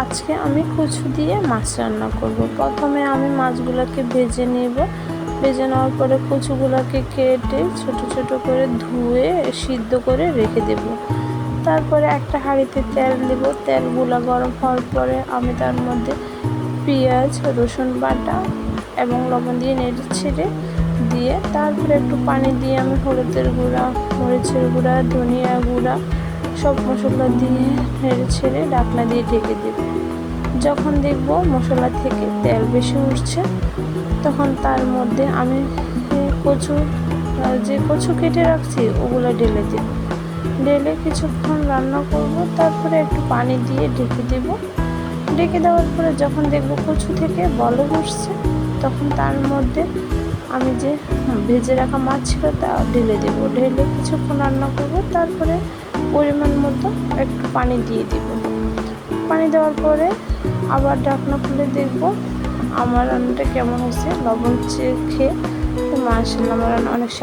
আজকে আমি কচু দিয়ে মাছ রান্না করব। প্রথমে আমি মাছগুলোকে ভেজে নেব। ভেজে নেওয়ার পরে কচুগুলোকে কেটে ছোট ছোট করে ধুয়ে সিদ্ধ করে রেখে দেব। তারপরে একটা হাঁড়িতে তেল দেব। তেলগুলো গরম হওয়ার পরে আমি তার মধ্যে পেঁয়াজ, রসুন বাটা এবং লবণ দিয়ে নেড়ে ছেড়ে দিয়ে তারপরে একটু পানি দিয়ে আমি হলুদের গুঁড়া, মরিচের গুঁড়া, ধনিয়া গুঁড়া সব মশলা দিয়ে নেড়ে ছেড়ে ঢাকনা দিয়ে ঢেকে দেব। যখন দেখব মশলা থেকে তেল বেশি উঠছে তখন তার মধ্যে আমি যে কচু কেটে রাখছি ওগুলো ঢেলে দেব। ঢেলে কিছুক্ষণ রান্না করব। তারপরে একটু পানি দিয়ে ঢেকে দেব। ঢেকে দেওয়ার পরে যখন দেখব কচু থেকে বলক উঠছে তখন তার মধ্যে আমি যে ভেজে রাখা মাছ ছিল তা ঢেলে দেব। ঢেলে কিছুক্ষণ রান্না করব। তারপরে পরিমাণ মতো একটু পানি দিয়ে দেব। পানি দেওয়ার পরে আবার ঢাকনা খুলে দেখব আমার রান্নাটা কেমন হয়েছে। লবণ চেখে মাশাআল্লাহ আমার রান্না অনেক স্বাদ।